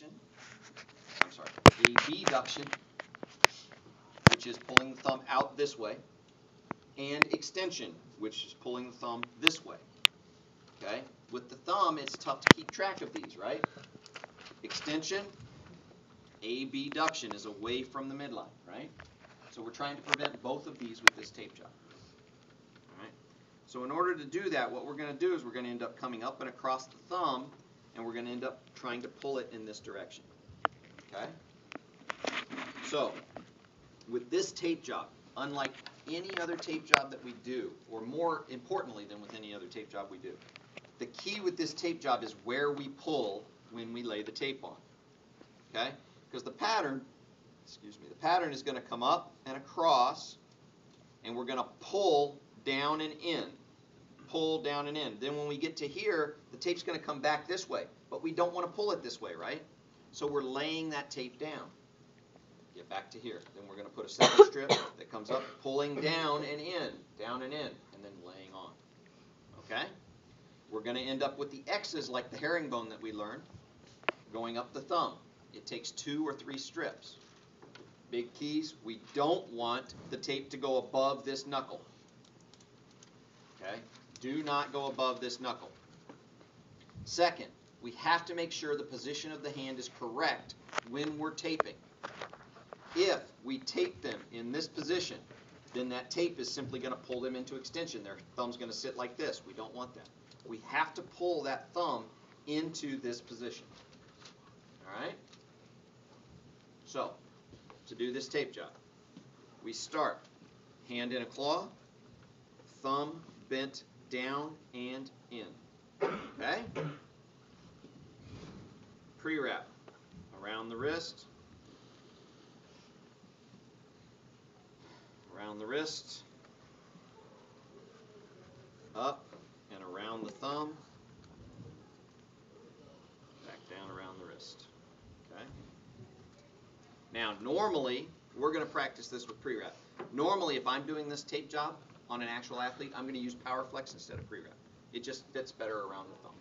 I'm sorry, abduction, which is pulling the thumb out this way, and extension, which is pulling the thumb this way. Okay? With the thumb, it's tough to keep track of these, right? Extension, abduction is away from the midline, right? So we're trying to prevent both of these with this tape job. All right? So in order to do that, what we're going to do is we're going to end up coming up and across the thumb, and we're going to end up trying to pull it in this direction. Okay? So with this tape job, unlike any other tape job that we do, or more importantly than with any other tape job we do, the key with this tape job is where we pull when we lay the tape on. Okay? Because the pattern is going to come up and across, and we're going to pull down and in. Pull down and in. Then when we get to here, the tape's going to come back this way, but we don't want to pull it this way, right? So we're laying that tape down. Get back to here. Then we're going to put a second strip that comes up, pulling down and in, and then laying on. Okay? We're going to end up with the X's like the herringbone that we learned, going up the thumb. It takes 2 or 3 strips. Big keys, we don't want the tape to go above this knuckle. Okay? Do not go above this knuckle. Second, we have to make sure the position of the hand is correct when we're taping. If we tape them in this position, then that tape is simply going to pull them into extension. Their thumb's going to sit like this. We don't want that. We have to pull that thumb into this position. All right? So, to do this tape job, we start hand in a claw, thumb bent down and in. Okay? Pre-wrap around the wrist, up and around the thumb, back down around the wrist. Okay? Now, normally, we're going to practice this with pre-wrap. Normally, if I'm doing this tape job on an actual athlete, I'm going to use power flex instead of pre-wrap. It just fits better around the thumb.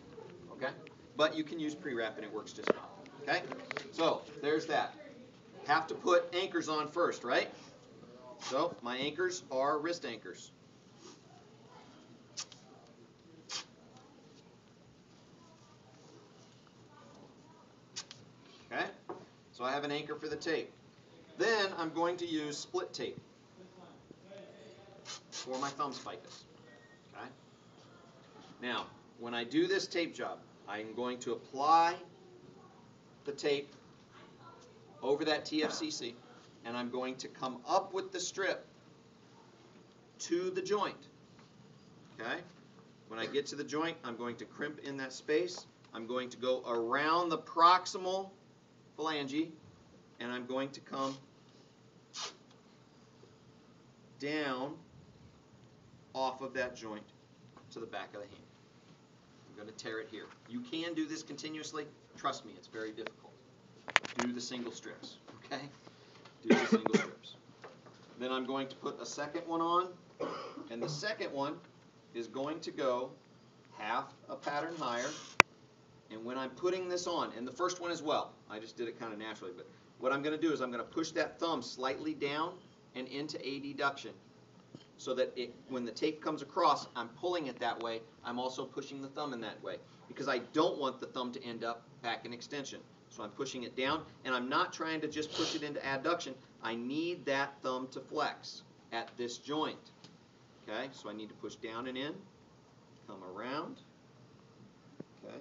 Okay? But you can use pre-wrap and it works just fine. Okay? So, there's that. Have to put anchors on first, right? So, my anchors are wrist anchors. Okay? So I have an anchor for the tape. Then I'm going to use split tape for my thumb spikas. Okay? Now, when I do this tape job, I'm going to apply the tape over that TFCC, and I'm going to come up with the strip to the joint. Okay? When I get to the joint, I'm going to crimp in that space. I'm going to go around the proximal phalange, and I'm going to come down off of that joint to the back of the hand. I'm going to tear it here. You can do this continuously. Trust me, it's very difficult. Do the single strips, okay? Do the single strips. Then I'm going to put a second one on, and the second one is going to go half a pattern higher. And when I'm putting this on, and the first one as well, I just did it kind of naturally, but what I'm going to do is I'm going to push that thumb slightly down and into adduction so that when the tape comes across, I'm pulling it that way. I'm also pushing the thumb in that way because I don't want the thumb to end up back in extension. So I'm pushing it down, and I'm not trying to just push it into adduction. I need that thumb to flex at this joint. Okay, so I need to push down and in, come around. Okay.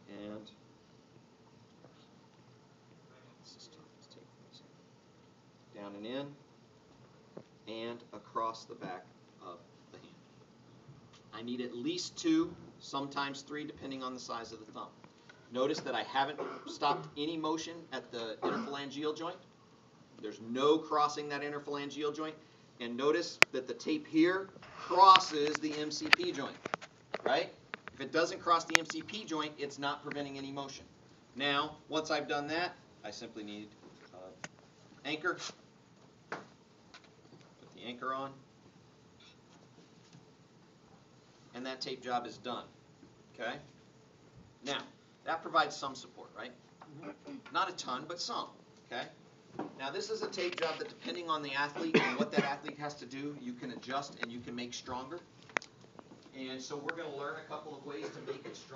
And down and in, and across the back of the hand. I need at least 2, sometimes 3, depending on the size of the thumb. Notice that I haven't stopped any motion at the interphalangeal joint. There's no crossing that interphalangeal joint. And notice that the tape here crosses the MCP joint, right? If it doesn't cross the MCP joint, it's not preventing any motion. Now, once I've done that, I simply need anchor. Put the anchor on. And that tape job is done. Okay? Now, that provides some support, right? Not a ton, but some, okay? Now, this is a tape job that, depending on the athlete and what that athlete has to do, you can adjust and you can make stronger. And so we're going to learn a couple of ways to make it stronger.